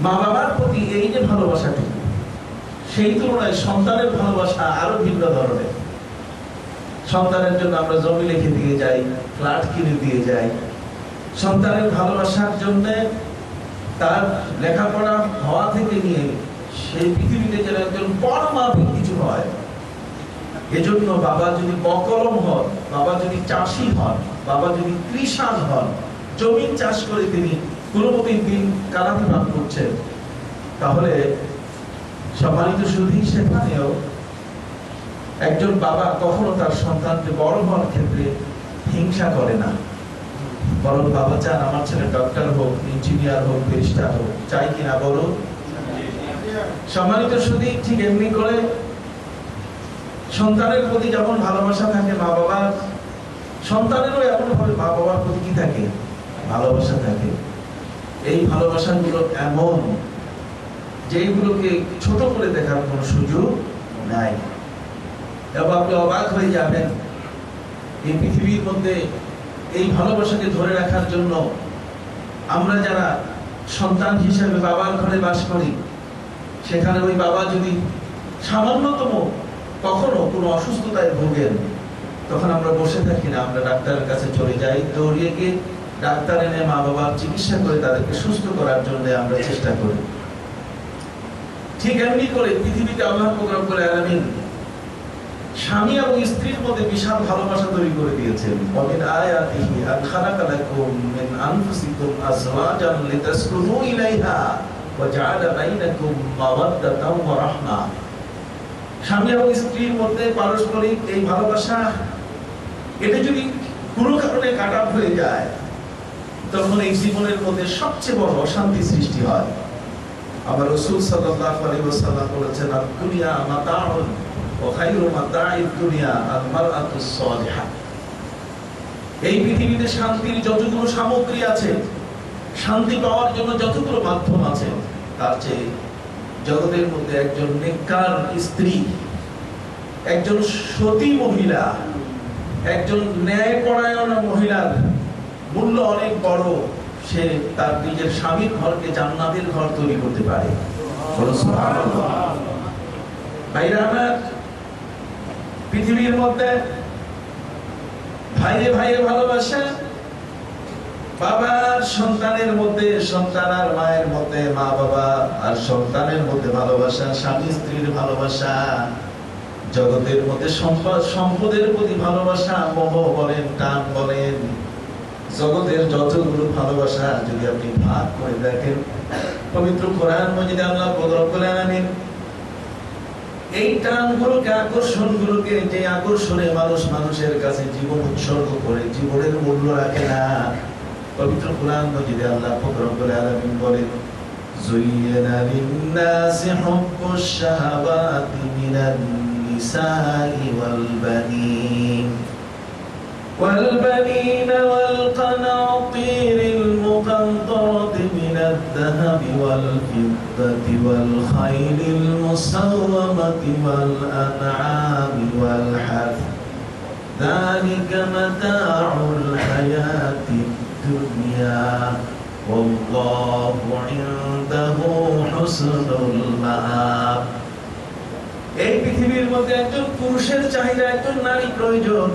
মা বাবার প্রতি এই যে ভালোবাসাটুকু, সেই তুলনায় সন্তানের ভালোবাসা আরো ভিন্ন ধরনের। সন্তানের জন্য আমরা জমি লিখে দিয়ে যাই, ফ্ল্যাট কিনে দিয়ে যাই। সন্তানের ভালোবাসার জন্য তার লেখাপড়া হওয়া থেকে নিয়ে সেই পৃথিবীতে যেন একজন বড় মাপের কিছু হয়। এজন্য বাবা যদি বকলম হন, বাবা যদি চাষি হন, বাবা যদি কৃষাণ হন, জমিন চাষ করে তিনি কোনোমতেই দিন কালাতে ভাগ করছেন, তাহলে সম্মানিত শুধু সেখানেও একজন বাবা কখনো তার সন্তানকে বড় হওয়ার ক্ষেত্রে হিংসা করে না, বরং বাবা চান আমার ছেলে ডক্টর হোক, ইঞ্জিনিয়ার হোক, ব্যারিস্টার হোক। চাই কিনা বলো? সম্মানিত শুধু ঠিক এমনি করে সন্তানের প্রতি যেমন ভালোবাসা থাকে মা বাবার, সন্তানেরও এমন ভাবে মা বাবার প্রতি কি থাকে? ভালোবাসা থাকে। এই ভালোবাসাগুলো এমন যেগুলোকে ছোট করে দেখার কোনো সুযোগ নাই। এবং আপনি অবাক হয়ে যাবেন, এই পৃথিবীর মধ্যে এই ভালোবাসাকে ধরে রাখার জন্য আমরা যারা সন্তান হিসেবে বাবার ঘরে বাস করি, সেখানে ওই বাবা যদি সামান্যতম কখনো কোনো অসুস্থতায় ভোগেন, তখন আমরা বসে থাকি না, আমরা ডাক্তারের কাছে চলে যাই, দৌড়িয়ে গিয়ে ডাক্তার এনে মা বাবার চিকিৎসা করে তাদেরকে সুস্থ করার জন্য আমরা চেষ্টা করি। ঠিক এমনি করে পৃথিবীতে আল্লাহ রাব্বুল আলামিন স্বামী এবং স্ত্রীর মধ্যে বিশাল ভালোবাসা তৈরি করে দিয়েছেন। ওয়ামিন আয়াতিহি আন খালাকা লাকুম মিন আনফুসিকুম আজওয়াজান লিতাসকুনু ইলাইহা ওয়া জাআলা বাইনাকুম মাওয়াদ্দাতাও ওয়া রাহমা। স্বামী এবং স্ত্রীর মধ্যে পারস্পরিক এই ভালোবাসা, এটা যদি কোনো কারণে কাটা হয়ে যায়, তখন এই জীবনের মধ্যে সবচেয়ে বড় অশান্তি সৃষ্টি হয়। আমার রাসূল সাল্লাল্লাহু আলাইহি ওয়াসাল্লাম বলেছেন, আদ-দুনিয়া মাতাউন ওয়া খায়রু মাতাইদ দুনিয়া আল-মারআতুস সালিহা। এই পৃথিবীতে শান্তির যতগুলো সামগ্রী আছে, শান্তি পাওয়ার জন্য যতগুলো মাধ্যম আছে, তার চেয়ে জগতের মধ্যে একজন নেককার স্ত্রী, একজন সতী মহিলা, একজন ন্যায়পরায়ণ মহিলার মূল্য অনেক বড়। সে তার নিজের স্বামীর ঘরকে জান্নাতের ঘর তৈরি করতে পারে। সুবহানাল্লাহ। ভাইরা আমার, পৃথিবীর মধ্যে ভাইয়ে ভাইয়ে ভালোবাসা, বাবার সন্তানের মধ্যে, সন্তান আর মায়ের মধ্যে, মা বাবা আর সন্তানের মধ্যে ভালোবাসা, স্বামী স্ত্রীর ভালোবাসা, জগতের মধ্যে সম্পদের প্রতি ভালোবাসা, মোহ বলেন, টান বলেন, জগতের যতগুলো ভালোবাসা যদি আপনি ভাগ করে দেখেন, পবিত্র কোরআন মাজিদে আল্লাহ রাব্বুল আলামিন এই টানগুলোকে, আকর্ষণগুলোকে, যে আকর্ষণে মানুষ মানুষের কাছে জীবন উৎসর্গ করে, জীবনের মূল্য রাখে না, পবিত্র কোরআন মাজিদে আল্লাহ রাব্বুল আলামিন বলেন, যুয়্যিনা লিন-নাসি হুব্বুশ শাহাওয়াতি মিনান নিসাই ওয়াল বানিন والبنين والقناطير المقنطرة من الذهب والفضة والخيل المسومة والأنعام والحرث ذلك متاع الحياة الدنيا والله عنده حسن المآب। এই পৃথিবীর মধ্যে একজন পুরুষের চাহিদা, একজন নারী প্রয়োজন,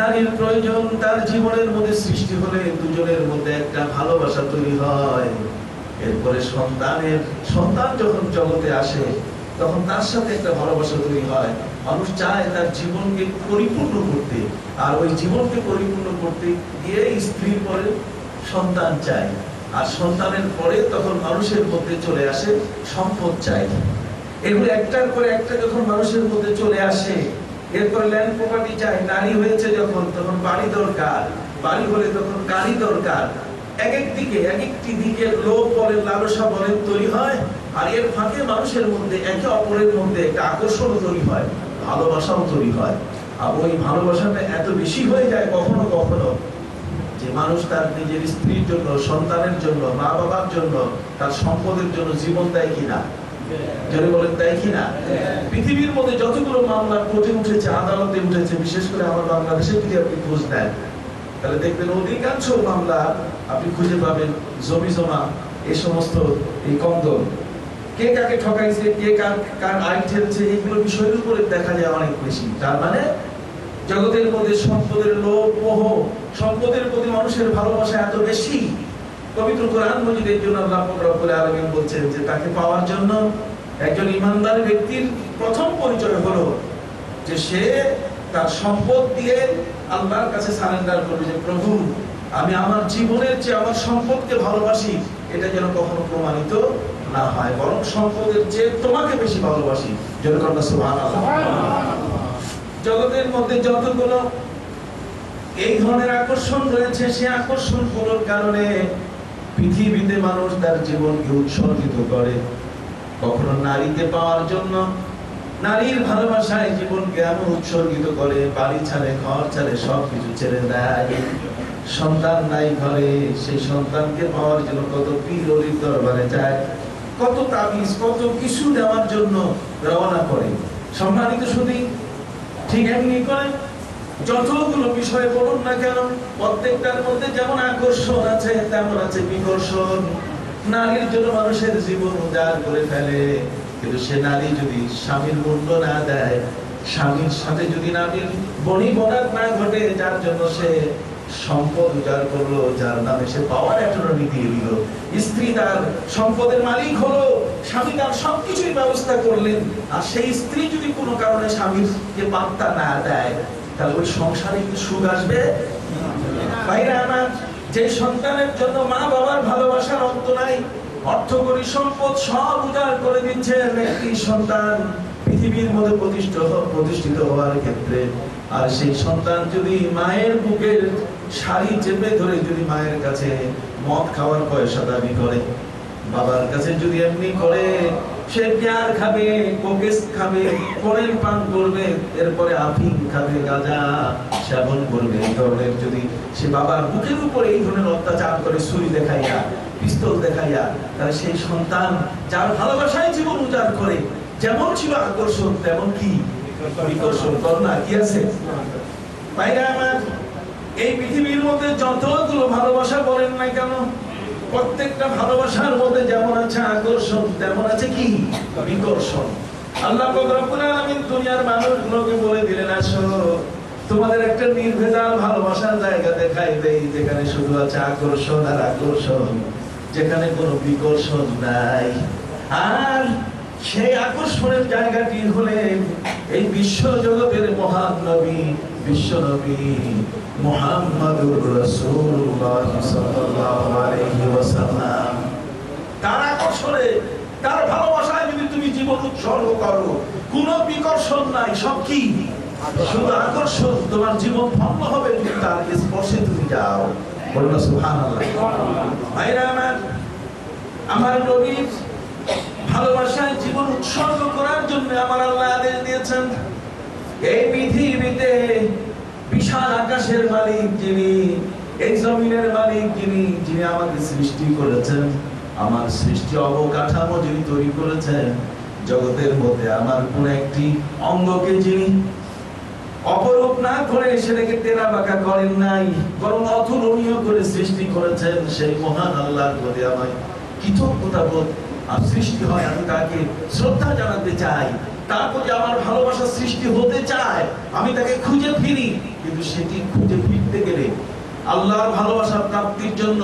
নারীর প্রয়োজন। তার জীবনের মধ্যে সৃষ্টি হলে দুজনের মধ্যে একটা ভালোবাসা তৈরি হয়। এরপরে সন্তান যখন জগতে আসে, তখন তার সাথে একটা ভালোবাসা তৈরি হয়। মানুষ চায় তার জীবনকে পরিপূর্ণ করতে, আর ওই জীবনকে পরিপূর্ণ করতে গিয়ে স্ত্রীর পরে সন্তান চায়, আর সন্তানের পরে তখন মানুষের মধ্যে চলে আসে সম্পদ চাই। এগুলো একটার পরে একটা যখন মানুষের মধ্যে চলে আসে, এরপর ল্যান্ড প্রপার্টি চাই। নারী হয়েছে যখন, তখন বাড়ি দরকার, বাড়ি হলে তখন গাড়ি দরকার। এক একটি দিকে লোভ বলেন, লালসা বলেন তৈরি হয়, আর এর ফাঁকে মানুষের মধ্যে একে অপরের মধ্যে একটা আকর্ষণ তৈরি হয়, ভালোবাসাও তৈরি হয়। আর ওই ভালোবাসাটা এত বেশি হয়ে যায় কখনো কখনো যে মানুষ তার নিজের স্ত্রীর জন্য, সন্তানের জন্য, মা বাবার জন্য, তার সম্পদের জন্য জীবন দেয় কিনা? যারা বলেন তাই কিনা? পৃথিবীর মধ্যে যতগুলো মামলা কোর্টে উঠেছে, আদালতে উঠেছে, বিশেষ করে আমার বাংলাদেশে যদি আপনি খোঁজ নেন, তাহলে দেখবেন অধিকাংশ মামলা আপনি খুঁজে পাবেন জমি জমা এই সমস্ত এই কন্দল, কে কাকে ঠকাইছে, কে কার আয় ঠেলছে, এইগুলো বিষয়ের উপরে দেখা যায় অনেক বেশি। তার মানে জগতের মধ্যে সম্পদের লোভ মোহ, সম্পদের প্রতি মানুষের ভালোবাসা এত বেশি। পবিত্র কোরআন মজিদের জন্য আল্লাহ পাক রব্বুল আলামিন বলছেন যে তাকে পাওয়ার জন্য একজন ইমানদার ব্যক্তির প্রথম পরিচয় হলো যে সে তার সম্পদ দিয়ে আল্লাহর কাছে সারেন্ডার করবে যে প্রভু আমি আমার জীবনের চেয়ে আমার সম্পদকে ভালোবাসি, এটা যেন কখনো প্রমাণিত না হয়, বরং সম্পদের চেয়ে তোমাকে বেশি ভালোবাসি। যেরকম সুবহানাল্লাহ। জগতের মধ্যে যতগুলো এই ধরনের আকর্ষণ রয়েছে, সে আকর্ষণগুলোর কারণে পৃথিবীতে মানুষ তার জীবনকে উৎসর্গিত করে। কখনো নারীকে পাওয়ার জন্য নারীর ভালোবাসায় জীবনকে এমন উৎসর্গিত করে, বাড়ি ছাড়ে, ঘর ছাড়ে, সবকিছু ছেড়ে দেয়। সন্তান নাই ঘরে, সেই সন্তানকে পাওয়ার জন্য কত পীর অলির দরবারে যায়, কত তাবিজ, কত কিছু দেওয়ার জন্য রওনা করে। সম্মানিত শুধু ঠিক এমনি করে যতগুলো বিষয় বলুন না কেন, প্রত্যেকটার মধ্যে যেমন আকর্ষণ আছে তেমন আছে বিকর্ষণ। নারীর জন্য মানুষের জীবন উজাড় করে ফেলে, কিন্তু সে নারী যদি স্বামীর মূল্য না দেয়, স্বামীর সাথে যদি নারীর বনিবনাত না ঘটে, যার জন্য সে সম্পদ উজাড় করলো, যার নামে সে পাওয়ার অ্যাটর্নি দিয়ে দিল, স্ত্রী তার সম্পদের মালিক হলো, স্বামী তার সবকিছুই ব্যবস্থা করলেন, আর সেই স্ত্রী যদি কোনো কারণে স্বামীকে পাত্তা না দেয়, তাহলে ওই সংসারে কি সুখ আসবে? ভাইরা আমার, যে সন্তানের জন্য মা বাবার ভালোবাসার অন্ত নাই, অর্থকরী সম্পদ সব উজাড় করে দিচ্ছেন একটি সন্তান পৃথিবীর মধ্যে প্রতিষ্ঠিত হওয়ার ক্ষেত্রে, আর সেই সন্তান যদি মায়ের বুকের শাড়ি চেপে ধরে যদি মায়ের কাছে মদ খাওয়ার পয়সা দাবি করে, বাবার কাছে যদি এমনি করে, সে পেয়ার খাবে, কোকেস খাবে, কোরেন পান করবে, এরপরে আফিম খাবে, গাঁজা সেবন করবে, এই ধরনের যদি সে বাবার বুকের উপরে এই ধরনের অত্যাচার করে, ছুরি দেখাইয়া, পিস্তল দেখাইয়া, তাহলে সেই সন্তান যার ভালোবাসায় জীবন উজাড় করে, যেমন ছিল আকর্ষণ তেমন কি বিকর্ষণ, করোনা কি আছে? ভাইরা আমার, এই পৃথিবীর মধ্যে যতগুলো ভালোবাসা বলেন না কেন, প্রত্যেকটা ভালোবাসার মধ্যে যেমন আছে আকর্ষণ তেমন আছে কি বিকর্ষণ। আল্লাহ পাক রব্বুল আলামিন দুনিয়ার মানুষগুলোকে বলে দিলেন, আসো তোমাদের একটা নির্ভেজাল ভালোবাসার জায়গা দেখাই দেই, যেখানে শুধু আছে আকর্ষণ আর আকর্ষণ, যেখানে কোনো বিকর্ষণ নাই। আর সেই আকর্ষণের জায়গাটি হলেন এই বিশ্ব জগতের মহান নবী, বিশ্ব নবী মুহাম্মাদুর রাসূলুল্লাহ সাল্লাল্লাহু আলাইহি ওয়াসাল্লাম। তার আকর্ষণে, তার ভালোবাসায় যদি তুমি জীবন উৎসর্গ করো, কোনো বিকর্ষণ নাই, সব কি শুধু আকর্ষণ। তোমার জীবন ধন্য হবে যদি তার স্পর্শে তুমি যাও। বলুন সুবহানাল্লাহ। ভাইরা আমার, আমার নবীর ভালোবাসায় জীবন উৎসর্গ করার জন্য আমার আল্লাহ আদেশ দিয়েছেন। এই পৃথিবীতে বিশাল আকাশের মালিক যিনি, এই জমিনের মালিক যিনি, যিনি আমাকে সৃষ্টি করেছেন, আমার সৃষ্টি অবকাঠামো যিনি তৈরি করেছেন, জগতের মধ্যে আমার কোন একটি অঙ্গকে যিনি অপরূপ না করে সেটাকে তেরা বাঁকা করেন নাই, বরং অতুলনীয় করে সৃষ্টি করেছেন, সেই মহান আল্লাহর প্রতি আমায় কৃতজ্ঞতাবোধ আর সৃষ্টি হয়, আমি তাকে শ্রদ্ধা জানাতে চাই, তার প্রতি আমার ভালোবাসা সৃষ্টি হতে চায়, আমি তাকে খুঁজে ফিরি। কিন্তু সেটি খুঁজে ফিরতে গেলে আল্লাহর ভালোবাসা প্রাপ্তির জন্য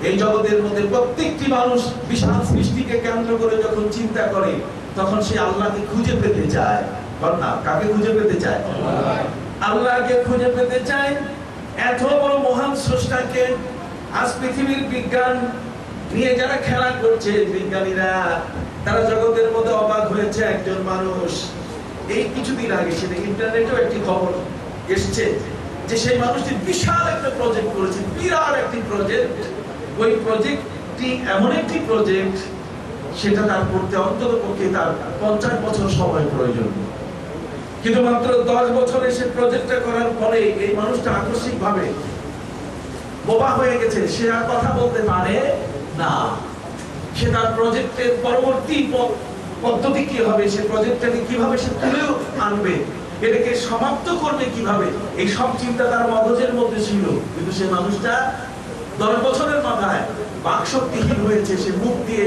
এই জগতের মধ্যে প্রত্যেকটি মানুষ বিশাল সৃষ্টিকে কেন্দ্র করে যখন চিন্তা করে, তখন সে আল্লাহকে খুঁজে পেতে চায়। না, কাকে খুঁজে পেতে চায়? আল্লাহকে খুঁজে পেতে চায়। এত বড় মহান স্রষ্টাকে আজ পৃথিবীর বিজ্ঞান নিয়ে যারা খেলা করছে, বিজ্ঞানীরা, তারা জগতের মধ্যে অবাক হয়েছে। একজন মানুষ এই কিছুদিন আগে, সেটা ইন্টারনেটেও একটি খবর এসছে, যে সেই মানুষটি বিশাল একটা প্রজেক্ট করেছে, বিরাট একটি প্রজেক্ট। ওই প্রজেক্টটি এমন একটি প্রজেক্ট, সেটা তার করতে অন্তত পক্ষে তার 50 বছর সময় প্রয়োজন, কিন্তু মাত্র 10 বছরে সে প্রজেক্টটা করার পরে এই মানুষটা আকস্মিক ভাবে বোবা হয়ে গেছে, সে আর কথা বলতে পারে না। সে তার প্রজেক্টের পরবর্তী পদ্ধতি কি হবে, সে প্রজেক্টটাকে কিভাবে সে তুলে আনবে, এটাকে সমাপ্ত করবে কিভাবে, এই সব চিন্তা তার মগজের মধ্যে ছিল। কিন্তু সে মানুষটা 10 বছরের মাথায় বাকশক্তিহীন হয়েছে, সে মুখ দিয়ে,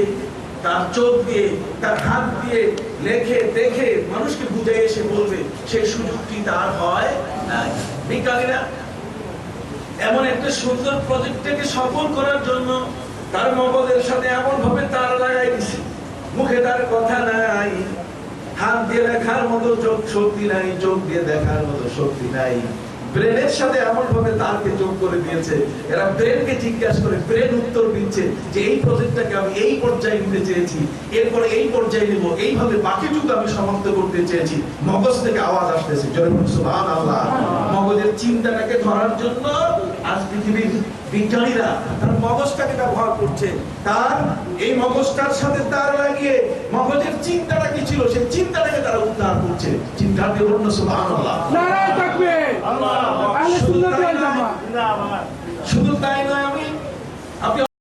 তার চোখ দিয়ে, তার হাত দিয়ে লেখে দেখে মানুষকে বুঝাই এসে বলবে, সেই সুযোগটি তার হয় নাই। বিজ্ঞানীরা এমন একটা সুন্দর প্রজেক্টটাকে সফল করার জন্য তার মগজের সাথে এমন ভাবে তার লাগাই দিছে, মুখে তার কথা নাই, হাত দিয়ে লেখার মতো চোখ শক্তি নাই, চোখ দিয়ে দেখার মতো শক্তি নাই, ব্রেনের সাথে এমন ভাবে তারকে যোগ করে দিয়েছে, এরা ব্রেনকে জিজ্ঞাসা করে, ব্রেন উত্তর দিচ্ছে যে এই প্রজেক্টটাকে আমি এই পর্যায়ে নিতে চেয়েছি, এরপর এই পর্যায়ে নিব, এইভাবে বাকিটুকু আমি সমাপ্ত করতে চেয়েছি। মগজ থেকে আওয়াজ আসতেছে, জোরে বলুন সুবহানাল্লাহ। মগজের চিন্তাটাকে ধরার জন্য আজ পৃথিবীর বিজ্ঞানীরা তার মগজটাকে ব্যবহার করছে, তার এই মগজটার সাথে তার লাগিয়ে মগজের চিন্তাটা কি ছিল সেই চিন্তাটাকে তারা উদ্ধার করছে। চিন্তা দিয়ে বলুন সুবহানাল্লাহ। নারায়ে তাকবীর। আহলে সুন্নাত ওয়াল জামাত। শুধু তাই নয়, আপনি